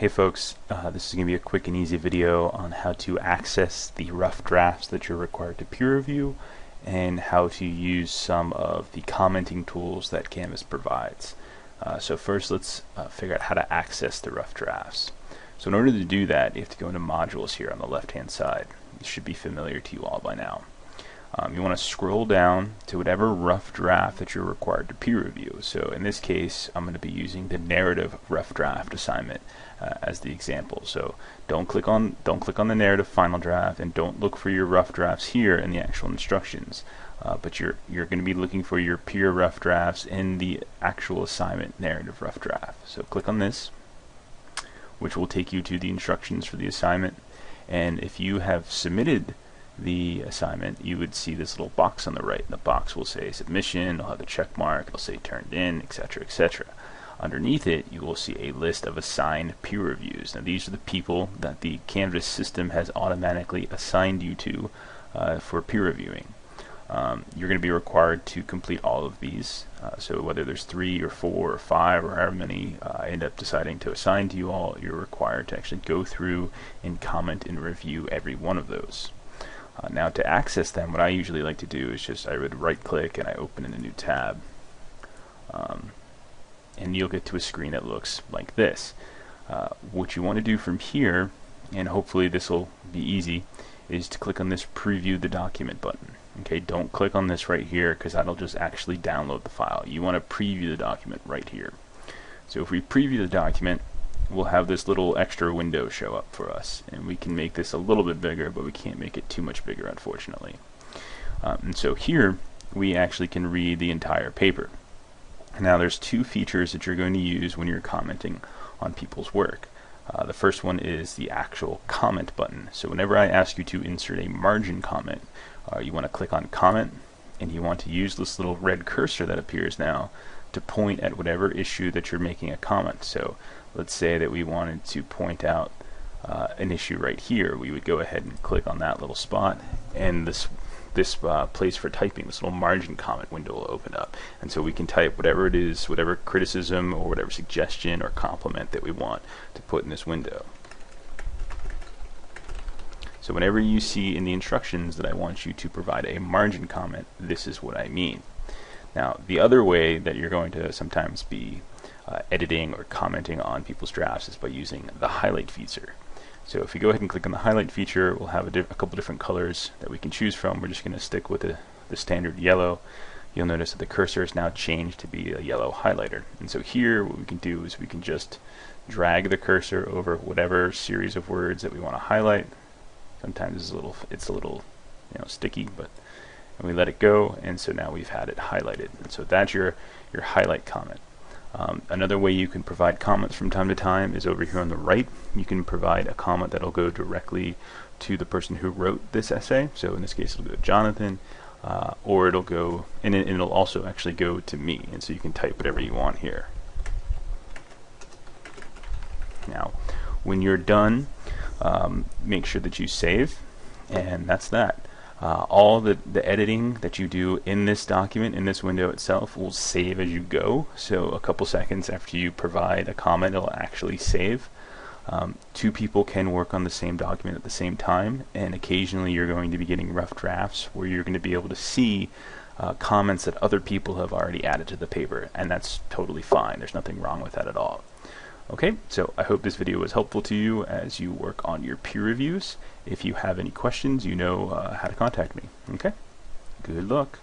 Hey folks, this is going to be a quick and easy video on how to access the rough drafts that you're required to peer review and how to use some of the commenting tools that Canvas provides. So first let's figure out how to access the rough drafts. So in order to do that, you have to go into modules here on the left hand side. This should be familiar to you all by now. You want to scroll down to whatever rough draft that you're required to peer review. So in this case, I'm going to be using the narrative rough draft assignment as the example. So don't click on the narrative final draft, and don't look for your rough drafts here in the actual instructions. But you're going to be looking for your peer rough drafts in the actual assignment narrative rough draft. So click on this, which will take you to the instructions for the assignment. And if you have submitted the assignment, you would see this little box on the right. The box will say submission, it'll have a check mark, it'll say turned in, etc., etc. Underneath it, you will see a list of assigned peer reviews. Now these are the people that the Canvas system has automatically assigned you to for peer reviewing. You're going to be required to complete all of these. So whether there's 3 or 4 or 5 or however many I end up deciding to assign to you all, you're required to actually go through and comment and review every one of those. Now to access them, what I usually like to do is just I would right click and I open in a new tab, and you'll get to a screen that looks like this. What you want to do from here, and hopefully this will be easy, is to click on this preview the document button. Okay, don't click on this right here because that'll just actually download the file. You want to preview the document right here. So if we preview the document, we'll have this little extra window show up for us, and we can make this a little bit bigger, but we can't make it too much bigger, unfortunately. And so here we actually can read the entire paper. Now there's 2 features that you're going to use when you're commenting on people's work. The first one is the actual comment button. So whenever I ask you to insert a margin comment, you want to click on comment, and you want to use this little red cursor that appears now to point at whatever issue that you're making a comment. So let's say that we wanted to point out an issue right here. We would go ahead and click on that little spot, and this place for typing, this little margin comment window will open up, and so we can type whatever it is, whatever criticism or whatever suggestion or compliment that we want to put in this window. So whenever you see in the instructions that I want you to provide a margin comment, this is what I mean. Now the other way that you're going to sometimes be editing or commenting on people's drafts is by using the highlight feature. So if we go ahead and click on the highlight feature, we'll have a couple different colors that we can choose from. We're just going to stick with the standard yellow. You'll notice that the cursor is now changed to be a yellow highlighter. And so here what we can do is we can just drag the cursor over whatever series of words that we want to highlight. Sometimes it's a little sticky, but and we let it go, and so now we've had it highlighted. And so that's your highlight comment. Another way you can provide comments from time to time is over here on the right. You can provide a comment that'll go directly to the person who wrote this essay. So in this case it'll go to Jonathan, or it'll go, and it'll also actually go to me, and so you can type whatever you want here. Now when you're done, make sure that you save, and that's that. All the editing that you do in this document, in this window itself, will save as you go. So a couple seconds after you provide a comment, it'll actually save. 2 people can work on the same document at the same time, and occasionally you're going to be getting rough drafts where you're going to be able to see comments that other people have already added to the paper, and that's totally fine. There's nothing wrong with that at all. Okay, so I hope this video was helpful to you as you work on your peer reviews. If you have any questions, you know how to contact me. Okay, good luck.